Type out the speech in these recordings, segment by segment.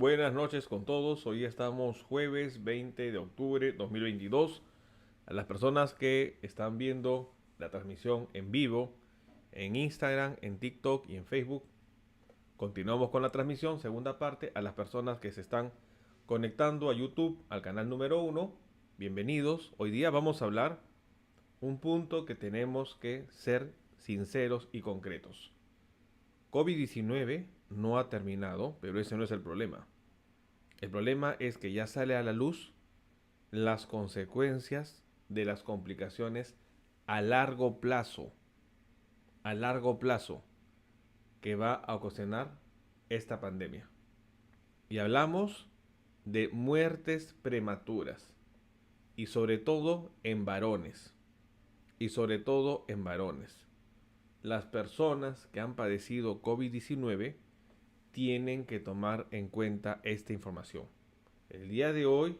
buenas noches con todos. Hoy estamos jueves 20 de octubre 2022. A las personas que están viendo la transmisión en vivo en Instagram, en TikTok y en Facebook, continuamos con la transmisión, segunda parte. A las personas que se están conectando a YouTube, al canal número uno, bienvenidos. Hoy día vamos a hablar un punto que tenemos que ser sinceros y concretos. COVID-19 no ha terminado, pero ese no es el problema. El problema es que ya sale a la luz las consecuencias de las complicaciones a largo plazo, a largo plazo, que va a ocasionar esta pandemia. Y hablamos de muertes prematuras, y sobre todo en varones, y sobre todo en varones. Las personas que han padecido COVID-19 tienen que tomar en cuenta esta información. El día de hoy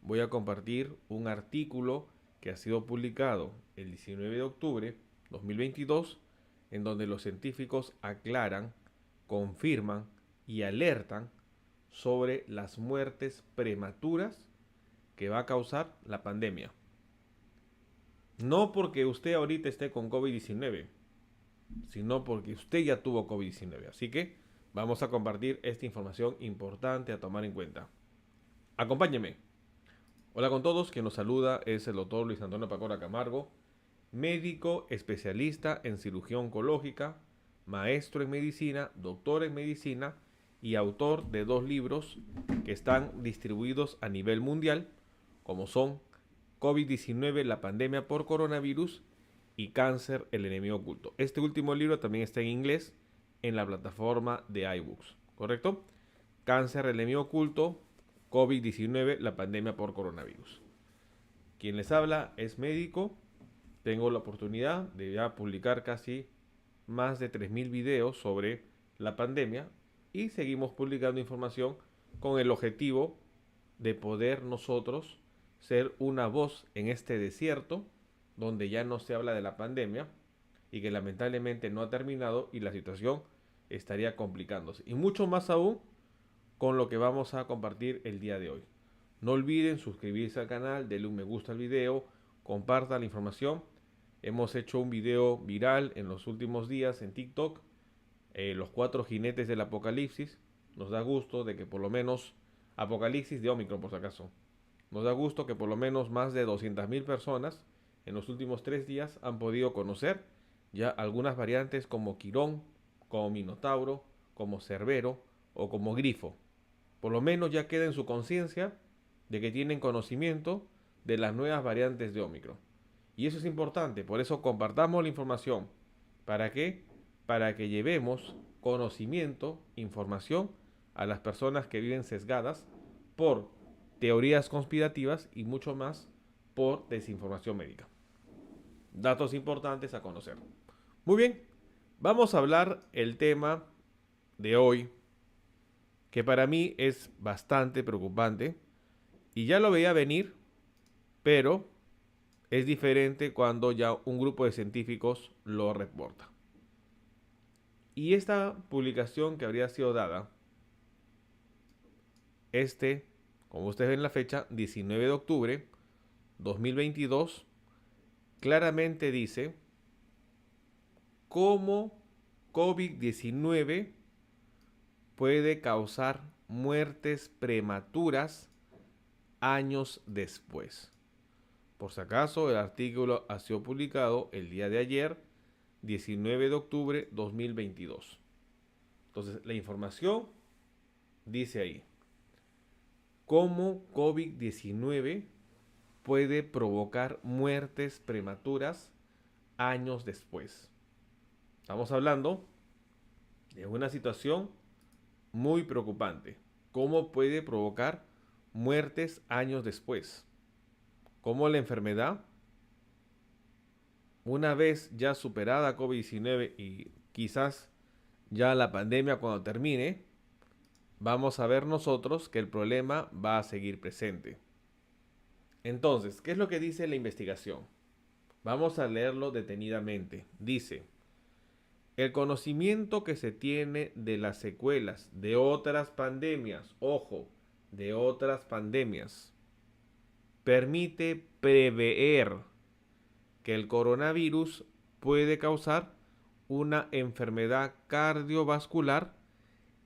voy a compartir un artículo que ha sido publicado el 19 de octubre 2022, en donde los científicos aclaran, confirman y alertan sobre las muertes prematuras que va a causar la pandemia. No porque usted ahorita esté con COVID-19, sino porque usted ya tuvo COVID-19. Así que vamos a compartir esta información importante a tomar en cuenta. Acompáñeme. Hola con todos, quien nos saluda es el doctor Luis Antonio Pacora Camargo, médico especialista en cirugía oncológica, maestro en medicina, doctor en medicina y autor de 2 libros que están distribuidos a nivel mundial, como son COVID-19, la pandemia por coronavirus y Cáncer, el enemigo oculto. Este último libro también está en inglés en la plataforma de iBooks, ¿correcto? Cáncer, el enemigo oculto, COVID-19, la pandemia por coronavirus. Quien les habla es médico. Tengo la oportunidad de ya publicar casi más de 3.000 videos sobre la pandemia y seguimos publicando información con el objetivo de poder nosotros ser una voz en este desierto donde ya no se habla de la pandemia y que lamentablemente no ha terminado y la situación estaría complicándose. Y mucho más aún con lo que vamos a compartir el día de hoy. No olviden suscribirse al canal, denle un me gusta al video, compartan la información. Hemos hecho un video viral en los últimos días en TikTok, los 4 jinetes del apocalipsis. Nos da gusto de que por lo menos, apocalipsis de Omicron por si acaso, nos da gusto que por lo menos más de 200.000 personas en los últimos 3 días han podido conocer ya algunas variantes como Quirón, como Minotauro, como Cerbero o como Grifo. Por lo menos ya queda en su conciencia de que tienen conocimiento de las nuevas variantes de Omicron. Y eso es importante, por eso compartamos la información. ¿Para qué? Para que llevemos conocimiento, información a las personas que viven sesgadas por teorías conspirativas y mucho más por desinformación médica. Datos importantes a conocer. Muy bien, vamos a hablar el tema de hoy, que para mí es bastante preocupante y ya lo veía venir, pero es diferente cuando ya un grupo de científicos lo reporta. Y esta publicación que habría sido dada, como ustedes ven la fecha, 19 de octubre 2022, claramente dice cómo COVID-19 puede causar muertes prematuras años después. Por si acaso, el artículo ha sido publicado el día de ayer, 19 de octubre 2022. Entonces, la información dice ahí, cómo COVID-19 puede provocar muertes prematuras años después. Estamos hablando de una situación muy preocupante. ¿Cómo puede provocar muertes años después? ¿Cómo la enfermedad, una vez ya superada COVID-19 y quizás ya la pandemia cuando termine, vamos a ver nosotros que el problema va a seguir presente? Entonces, ¿qué es lo que dice la investigación? Vamos a leerlo detenidamente. Dice, El conocimiento que se tiene de las secuelas de otras pandemias, ojo, de otras pandemias, permite prever que el coronavirus puede causar una enfermedad cardiovascular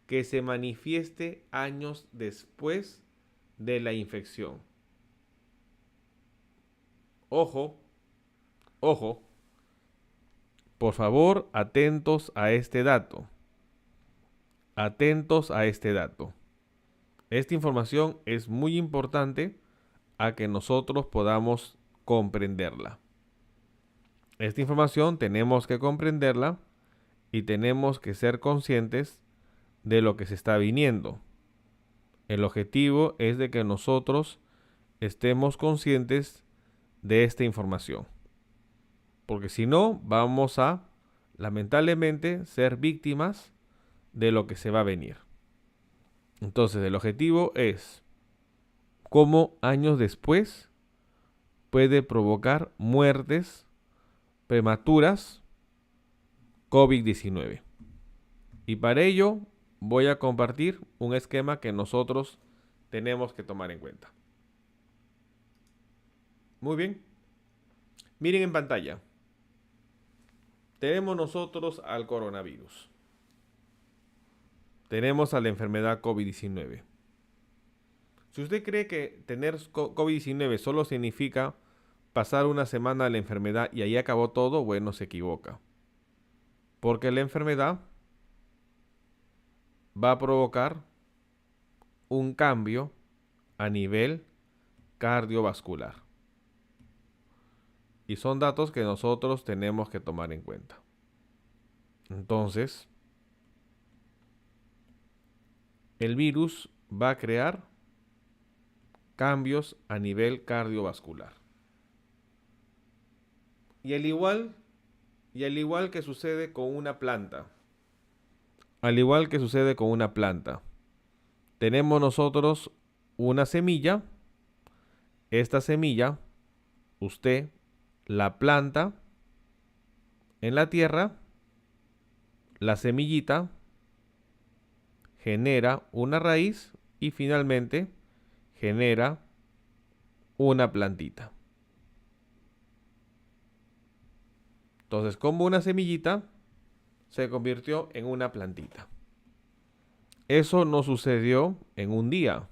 que se manifieste años después de la infección. Ojo, ojo, por favor, atentos a este dato. Atentos a este dato. Esta información es muy importante a que nosotros podamos comprenderla. Esta información tenemos que comprenderla y tenemos que ser conscientes de lo que se está viniendo. El objetivo es de que nosotros estemos conscientes de esta información. Porque si no, vamos a, lamentablemente, ser víctimas de lo que se va a venir. Entonces, el objetivo es cómo años después puede provocar muertes prematuras COVID-19. Y para ello voy a compartir un esquema que nosotros tenemos que tomar en cuenta. Muy bien. Miren en pantalla. Tenemos nosotros al coronavirus. Tenemos a la enfermedad COVID-19. Si usted cree que tener COVID-19 solo significa pasar una semana de la enfermedad y ahí acabó todo, bueno, se equivoca. Porque la enfermedad va a provocar un cambio a nivel cardiovascular. Y son datos que nosotros tenemos que tomar en cuenta. Entonces, el virus va a crear cambios a nivel cardiovascular. Y al igual que sucede con una planta, tenemos nosotros una semilla. Esta semilla, usted la planta en la tierra, la semillita genera una raíz y finalmente genera una plantita. Entonces, como una semillita se convirtió en una plantita. Eso no sucedió en un día.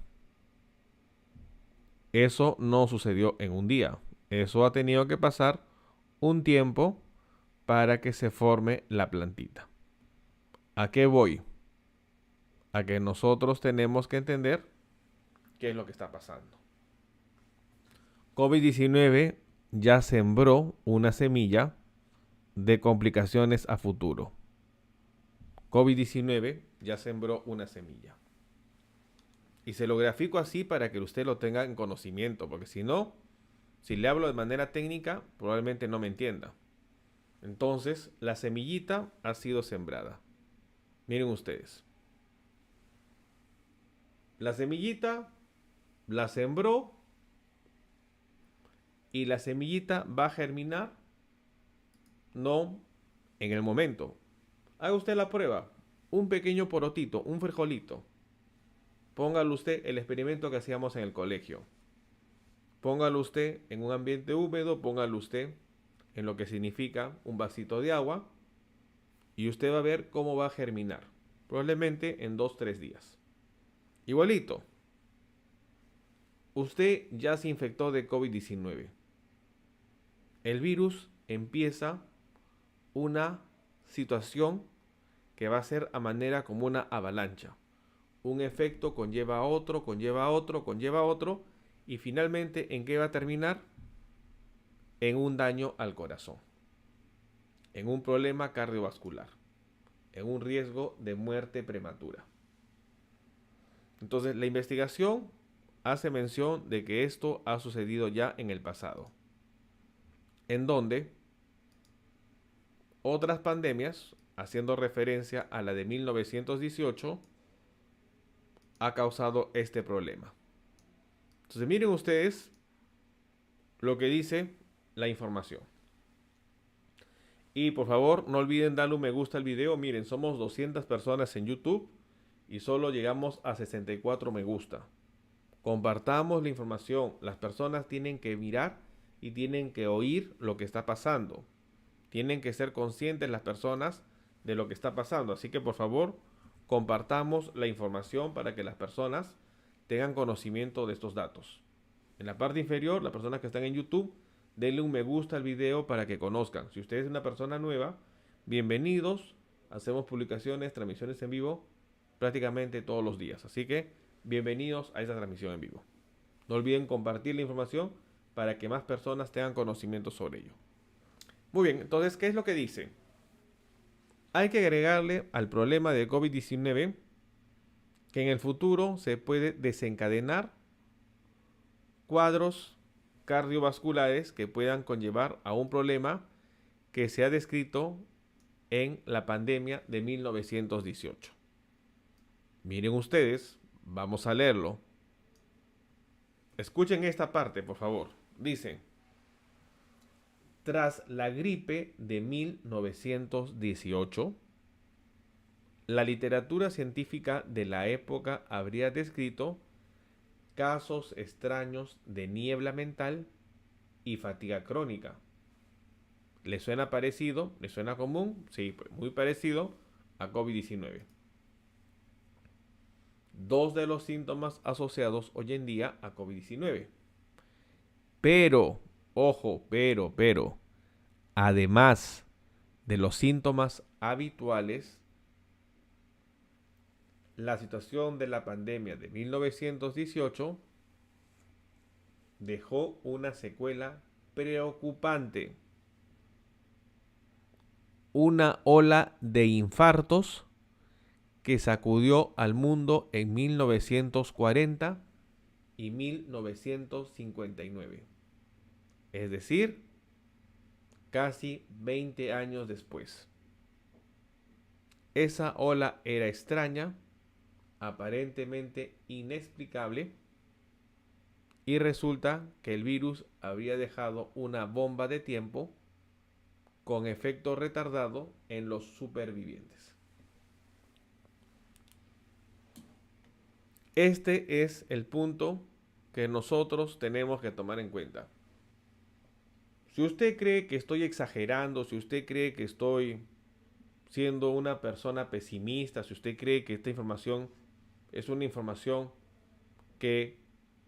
Eso no sucedió en un día. Eso ha tenido que pasar un tiempo para que se forme la plantita. ¿A qué voy? A que nosotros tenemos que entender qué es lo que está pasando. COVID-19 ya sembró una semilla de complicaciones a futuro. COVID-19 ya sembró una semilla. Y se lo grafico así para que usted lo tenga en conocimiento, porque si no, si le hablo de manera técnica, probablemente no me entienda. Entonces, la semillita ha sido sembrada. Miren ustedes. La semillita la sembró y la semillita va a germinar no en el momento. Haga usted la prueba. Un pequeño porotito, un frijolito. Póngalo usted el experimento que hacíamos en el colegio. Póngalo usted en un ambiente húmedo, póngalo usted en lo que significa un vasito de agua y usted va a ver cómo va a germinar. Probablemente en 2-3 días. Igualito. Usted ya se infectó de COVID-19. El virus empieza una situación que va a ser a manera como una avalancha. Un efecto conlleva a otro, conlleva a otro, conlleva a otro, y finalmente, ¿en qué va a terminar? En un daño al corazón, en un problema cardiovascular, en un riesgo de muerte prematura. Entonces, la investigación hace mención de que esto ha sucedido ya en el pasado, en donde otras pandemias, haciendo referencia a la de 1918, ha causado este problema. Entonces miren ustedes lo que dice la información. Y por favor, no olviden darle un me gusta al video. Miren, somos 200 personas en YouTube y solo llegamos a 64 me gusta. Compartamos la información. Las personas tienen que mirar y tienen que oír lo que está pasando. Tienen que ser conscientes las personas de lo que está pasando. Así que por favor, compartamos la información para que las personas tengan conocimiento de estos datos. En la parte inferior, las personas que están en YouTube, denle un me gusta al video para que conozcan. Si usted es una persona nueva, bienvenidos. Hacemos publicaciones, transmisiones en vivo prácticamente todos los días. Así que bienvenidos a esta transmisión en vivo. No olviden compartir la información para que más personas tengan conocimiento sobre ello. Muy bien, entonces, ¿qué es lo que dice? Hay que agregarle al problema de COVID-19 que en el futuro se puede desencadenar cuadros cardiovasculares que puedan conllevar a un problema que se ha descrito en la pandemia de 1918. Miren ustedes, vamos a leerlo. Escuchen esta parte, por favor. Dice: tras la gripe de 1918, la literatura científica de la época habría descrito casos extraños de niebla mental y fatiga crónica. ¿Le suena parecido? ¿Le suena común? Sí, pues muy parecido a COVID-19. Dos de los síntomas asociados hoy en día a COVID-19. Pero, ojo, pero, además de los síntomas habituales, la situación de la pandemia de 1918 dejó una secuela preocupante. Una ola de infartos que sacudió al mundo en 1940 y 1959. Es decir, casi 20 años después. Esa ola era extraña, aparentemente inexplicable, y resulta que el virus habría dejado una bomba de tiempo con efecto retardado en los supervivientes. Este es el punto que nosotros tenemos que tomar en cuenta. Si usted cree que estoy exagerando, si usted cree que estoy siendo una persona pesimista, si usted cree que esta información es una información que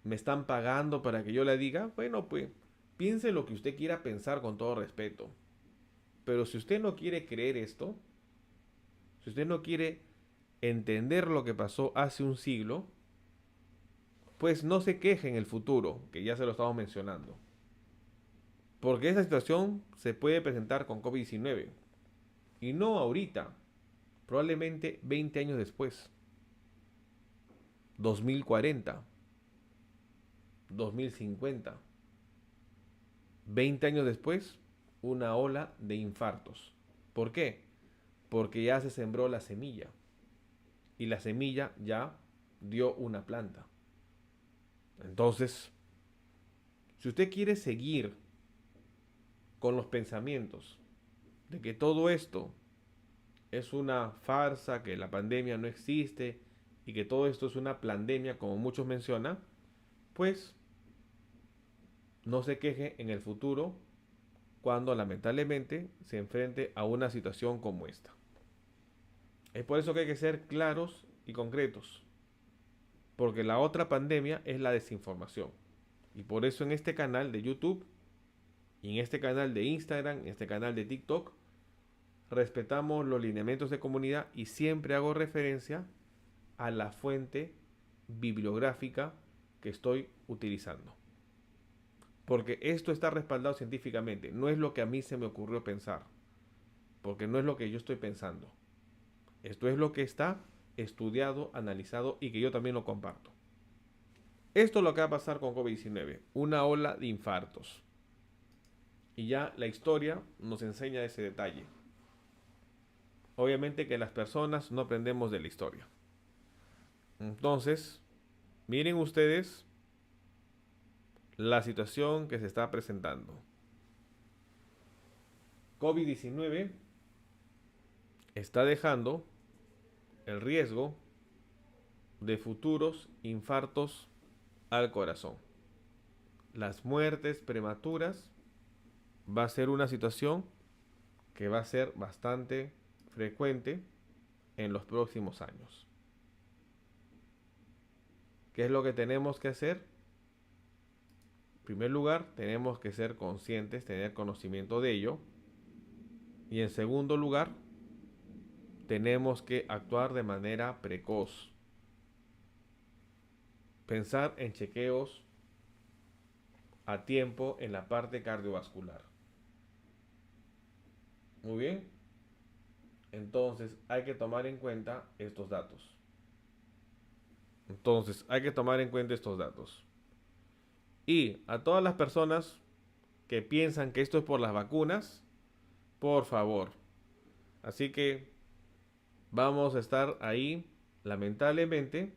me están pagando para que yo la diga, bueno, pues piense lo que usted quiera pensar con todo respeto. Pero si usted no quiere creer esto, si usted no quiere entender lo que pasó hace un siglo, pues no se queje en el futuro, que ya se lo estamos mencionando. Porque esa situación se puede presentar con COVID-19. Y no ahorita, probablemente 20 años después. 2040, 2050. 20 años después, una ola de infartos. ¿Por qué? Porque ya se sembró la semilla. Y la semilla ya dio una planta. Entonces, si usted quiere seguir con los pensamientos de que todo esto es una farsa, que la pandemia no existe y que todo esto es una pandemia, como muchos mencionan, pues no se queje en el futuro cuando lamentablemente se enfrente a una situación como esta. Es por eso que hay que ser claros y concretos, porque la otra pandemia es la desinformación. Y por eso en este canal de YouTube, y en este canal de Instagram, en este canal de TikTok, respetamos los lineamientos de comunidad y siempre hago referencia a la fuente bibliográfica que estoy utilizando. Porque esto está respaldado científicamente, no es lo que a mí se me ocurrió pensar, porque no es lo que yo estoy pensando. Esto es lo que está estudiado, analizado y que yo también lo comparto. Esto es lo que va a pasar con COVID-19, una ola de infartos. Y ya la historia nos enseña ese detalle. Obviamente que las personas no aprendemos de la historia. Entonces, miren ustedes la situación que se está presentando. COVID-19 está dejando el riesgo de futuros infartos al corazón. Las muertes prematuras va a ser una situación que va a ser bastante frecuente en los próximos años. ¿Qué es lo que tenemos que hacer? En primer lugar, tenemos que ser conscientes, tener conocimiento de ello. Y en segundo lugar, tenemos que actuar de manera precoz. Pensar en chequeos a tiempo en la parte cardiovascular. Muy bien. Entonces hay que tomar en cuenta estos datos. Y a todas las personas que piensan que esto es por las vacunas, por favor. Así que vamos a estar ahí, lamentablemente,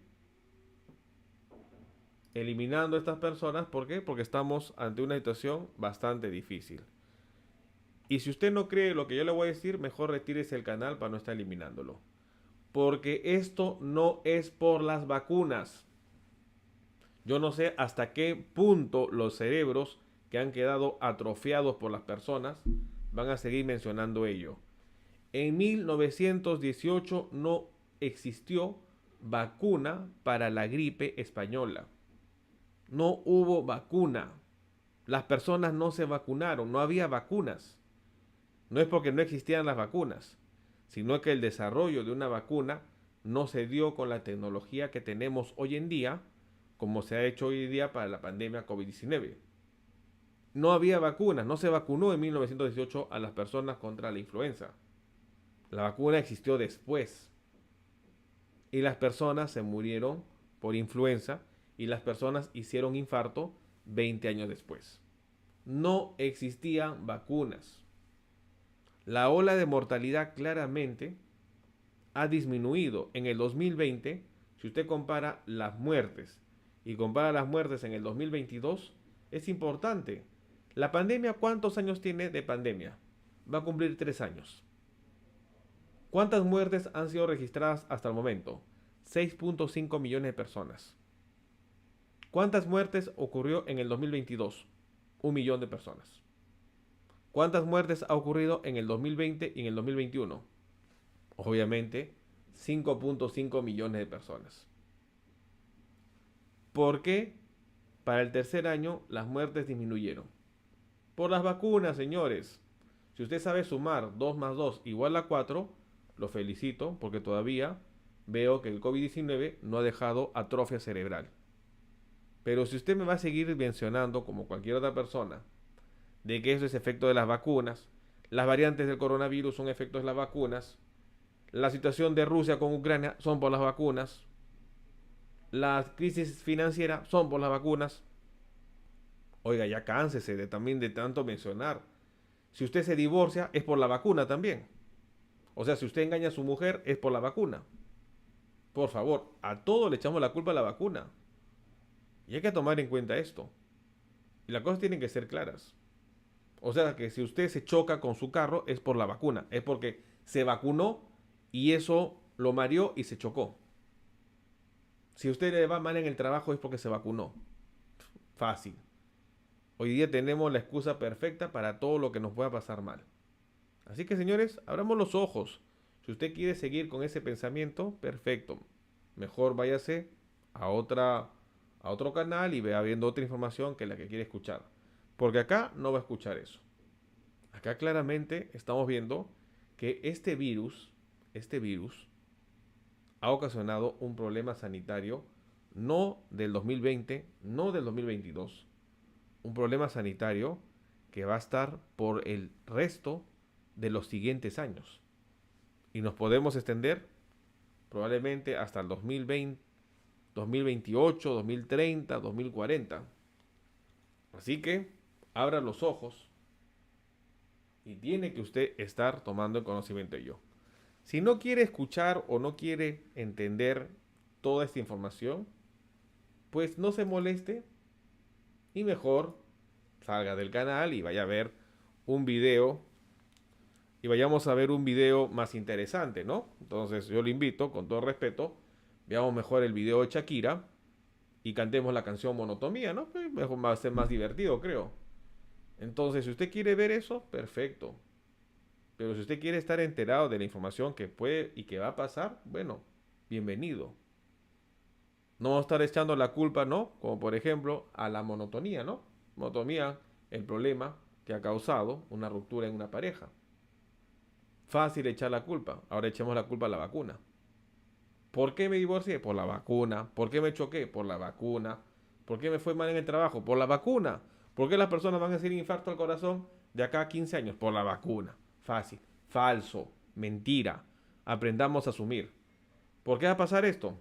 eliminando a estas personas. ¿Por qué? Porque estamos ante una situación bastante difícil. Y si usted no cree lo que yo le voy a decir, mejor retírese el canal para no estar eliminándolo. Porque esto no es por las vacunas. Yo no sé hasta qué punto los cerebros que han quedado atrofiados por las personas van a seguir mencionando ello. En 1918 no existió vacuna para la gripe española. No hubo vacuna. Las personas no se vacunaron, no había vacunas. No es porque no existían las vacunas, sino que el desarrollo de una vacuna no se dio con la tecnología que tenemos hoy en día, como se ha hecho hoy en día para la pandemia COVID-19. No había vacunas, no se vacunó en 1918 a las personas contra la influenza. La vacuna existió después. Y las personas se murieron por influenza y las personas hicieron infarto 20 años después. No existían vacunas. La ola de mortalidad claramente ha disminuido. En el 2020, si usted compara las muertes y compara las muertes en el 2022, es importante. La pandemia, ¿cuántos años tiene de pandemia? Va a cumplir 3 años. ¿Cuántas muertes han sido registradas hasta el momento? 6.5 millones de personas. ¿Cuántas muertes ocurrió en el 2022? 1 millón de personas. ¿Cuántas muertes ha ocurrido en el 2020 y en el 2021? Obviamente, 5.5 millones de personas. ¿Por qué para el tercer año las muertes disminuyeron? Por las vacunas, señores. Si usted sabe sumar 2 más 2 igual a 4, lo felicito porque todavía veo que el COVID-19 no ha dejado atrofia cerebral. Pero si usted me va a seguir mencionando, como cualquier otra persona, de que eso es efecto de las vacunas, las variantes del coronavirus son efectos de las vacunas, la situación de Rusia con Ucrania son por las vacunas, las crisis financieras son por las vacunas. Oiga, ya cánsese también de tanto mencionar. Si usted se divorcia es por la vacuna también. O sea, si usted engaña a su mujer es por la vacuna. Por favor, a todo le echamos la culpa a la vacuna. Y hay que tomar en cuenta esto. Y las cosas tienen que ser claras. O sea, que si usted se choca con su carro es por la vacuna. Es porque se vacunó y eso lo mareó y se chocó. Si usted le va mal en el trabajo es porque se vacunó. Fácil. Hoy día tenemos la excusa perfecta para todo lo que nos pueda pasar mal. Así que, señores, abramos los ojos. Si usted quiere seguir con ese pensamiento, perfecto. Mejor váyase a otro canal y vea viendo otra información que la que quiere escuchar. Porque acá no va a escuchar eso. Acá claramente estamos viendo que este virus ha ocasionado un problema sanitario no del 2020, no del 2022. Un problema sanitario que va a estar por el resto de los siguientes años. Y nos podemos extender probablemente hasta el 2020, 2028, 2030, 2040. Así que abra los ojos y tiene que usted estar tomando el conocimiento de ello. Si no quiere escuchar o no quiere entender toda esta información, pues no se moleste y mejor salga del canal y vaya a ver un video y vayamos a ver un video más interesante, ¿no? Entonces yo le invito, con todo respeto, veamos mejor el video de Shakira y cantemos la canción Monotomía, ¿no? Pues mejor va a ser más divertido, creo. Entonces, si usted quiere ver eso, perfecto. Pero si usted quiere estar enterado de la información que puede y que va a pasar, bueno, bienvenido. No vamos a estar echando la culpa, ¿no? Como por ejemplo a la monotonía, ¿no? Monotonía, el problema que ha causado una ruptura en una pareja. Fácil echar la culpa. Ahora echemos la culpa a la vacuna. ¿Por qué me divorcié? Por la vacuna. ¿Por qué me choqué? Por la vacuna. ¿Por qué me fue mal en el trabajo? Por la vacuna. ¿Por qué las personas van a hacer infarto al corazón de acá a 15 años? Por la vacuna. Fácil. Falso. Mentira. Aprendamos a asumir. ¿Por qué va a pasar esto?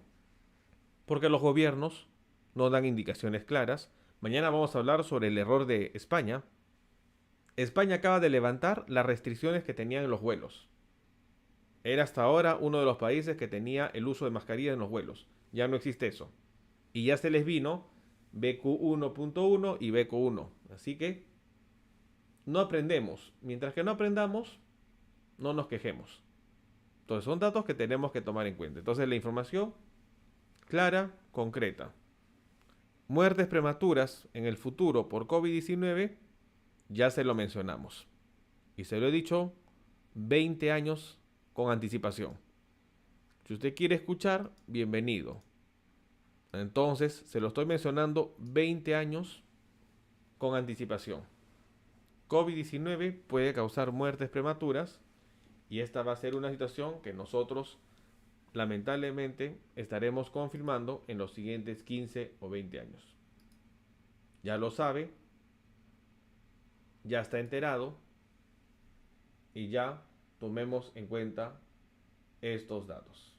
Porque los gobiernos no dan indicaciones claras. Mañana vamos a hablar sobre el error de España. España acaba de levantar las restricciones que tenían en los vuelos. Era hasta ahora uno de los países que tenía el uso de mascarilla en los vuelos. Ya no existe eso. Y ya se les vino BQ1.1 y BQ1. Así que no aprendemos. Mientras que no aprendamos, no nos quejemos. Entonces son datos que tenemos que tomar en cuenta. Entonces la información clara, concreta. Muertes prematuras en el futuro por COVID-19, ya se lo mencionamos. Y se lo he dicho 20 años con anticipación. Si usted quiere escuchar, bienvenido. Entonces, se lo estoy mencionando 20 años con anticipación. COVID-19 puede causar muertes prematuras y esta va a ser una situación que nosotros lamentablemente estaremos confirmando en los siguientes 15 o 20 años. Ya lo sabe, ya está enterado y ya tomemos en cuenta estos datos.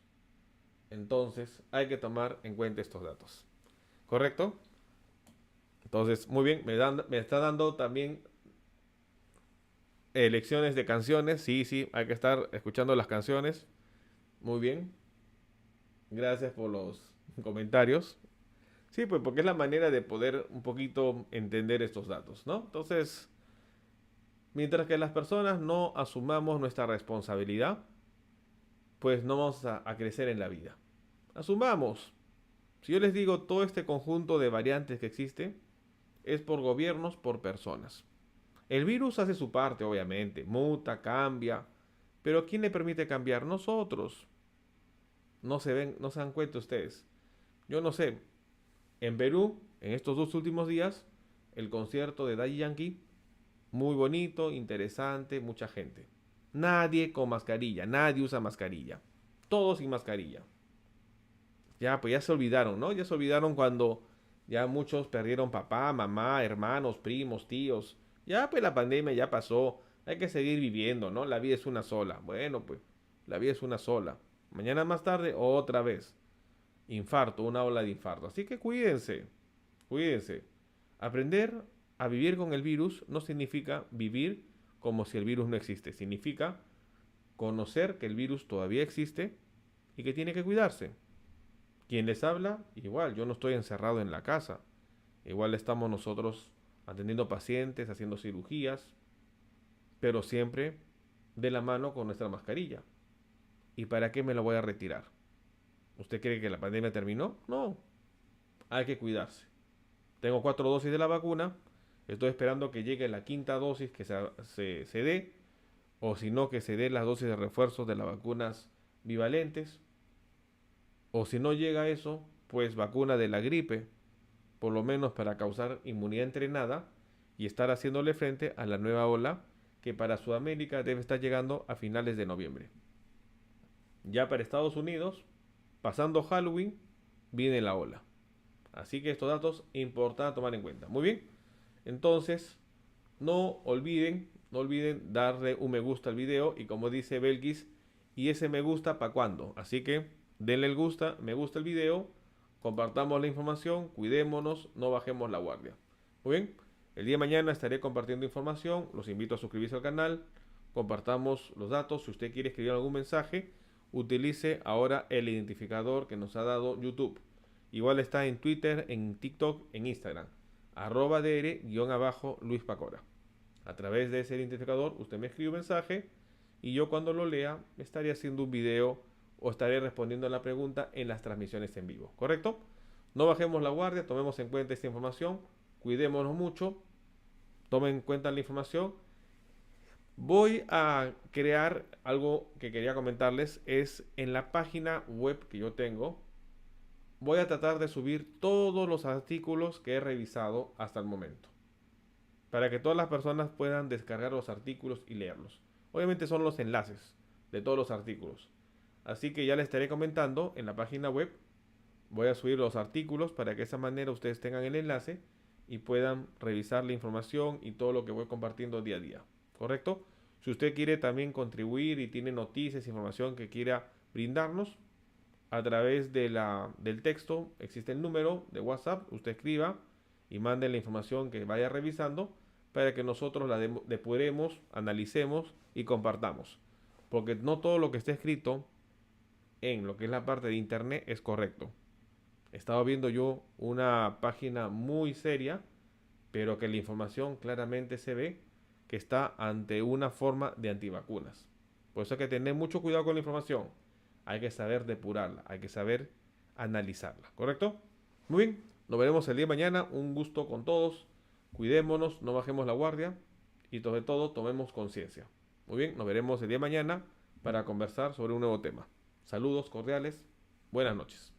Entonces hay que tomar en cuenta estos datos. ¿Correcto? Entonces, muy bien, me está dando también lecciones de canciones. Sí, sí, hay que estar escuchando las canciones. Muy bien. Gracias por los comentarios. Sí, pues porque es la manera de poder un poquito entender estos datos, ¿no? Entonces, mientras que las personas no asumamos nuestra responsabilidad, pues no vamos a crecer en la vida. Asumamos. Si yo les digo todo este conjunto de variantes que existe, es por gobiernos, por personas. El virus hace su parte, obviamente, muta, cambia, pero ¿quién le permite cambiar? Nosotros. No se dan cuenta ustedes. Yo no sé. En Perú, en estos 2 últimos días, el concierto de Daddy Yankee, muy bonito, interesante, mucha gente. Nadie con mascarilla, nadie usa mascarilla. Todos sin mascarilla. Ya, pues ya se olvidaron, ¿no? Ya se olvidaron cuando ya muchos perdieron papá, mamá, hermanos, primos, tíos. Ya, pues la pandemia ya pasó. Hay que seguir viviendo, ¿no? La vida es una sola. Bueno, pues la vida es una sola. Mañana más tarde, otra vez. Infarto, una ola de infarto. Así que cuídense, cuídense. Aprender a vivir con el virus no significa vivir como si el virus no existe. Significa conocer que el virus todavía existe y que tiene que cuidarse. Quien les habla, igual, yo no estoy encerrado en la casa. Igual estamos nosotros atendiendo pacientes, haciendo cirugías, pero siempre de la mano con nuestra mascarilla. ¿Y para qué me la voy a retirar? ¿Usted cree que la pandemia terminó? No, hay que cuidarse. Tengo 4 dosis de la vacuna, estoy esperando que llegue la quinta dosis que se dé, o si no, que se dé las dosis de refuerzos de las vacunas bivalentes. O si no llega eso, pues vacuna de la gripe, por lo menos para causar inmunidad entrenada y estar haciéndole frente a la nueva ola que para Sudamérica debe estar llegando a finales de noviembre. Ya para Estados Unidos, pasando Halloween, viene la ola. Así que estos datos importantes a tomar en cuenta. Muy bien. Entonces, no olviden darle un me gusta al video y como dice Belkis, ¿y ese me gusta para cuándo? Así que denle me gusta al video, compartamos la información, cuidémonos, no bajemos la guardia. Muy bien, el día de mañana estaré compartiendo información, los invito a suscribirse al canal, compartamos los datos, si usted quiere escribir algún mensaje, utilice ahora el identificador que nos ha dado YouTube. Igual está en Twitter, en TikTok, en Instagram, @dr_Luis Pacora. A través de ese identificador usted me escribe un mensaje y yo cuando lo lea estaré haciendo un video o estaré respondiendo a la pregunta en las transmisiones en vivo, ¿correcto? No bajemos la guardia, tomemos en cuenta esta información, cuidémonos mucho, tomen en cuenta la información. Voy a crear algo que quería comentarles, es en la página web que yo tengo, voy a tratar de subir todos los artículos que he revisado hasta el momento, para que todas las personas puedan descargar los artículos y leerlos. Obviamente son los enlaces de todos los artículos. Así que ya les estaré comentando en la página web. Voy a subir los artículos para que de esa manera ustedes tengan el enlace y puedan revisar la información y todo lo que voy compartiendo día a día. ¿Correcto? Si usted quiere también contribuir y tiene noticias, información que quiera brindarnos, a través del texto existe el número de WhatsApp. Usted escriba y mande la información que vaya revisando para que nosotros la depuremos, analicemos y compartamos. Porque no todo lo que está escrito en lo que es la parte de internet es correcto. Estaba viendo yo una página muy seria, pero que la información claramente se ve que está ante una forma de antivacunas. Por eso hay que tener mucho cuidado con la información. Hay que saber depurarla, hay que saber analizarla, ¿correcto? Muy bien, nos veremos el día de mañana. Un gusto con todos. Cuidémonos, no bajemos la guardia y sobre todo tomemos conciencia. Muy bien, nos veremos el día de mañana para conversar sobre un nuevo tema. Saludos cordiales, buenas noches.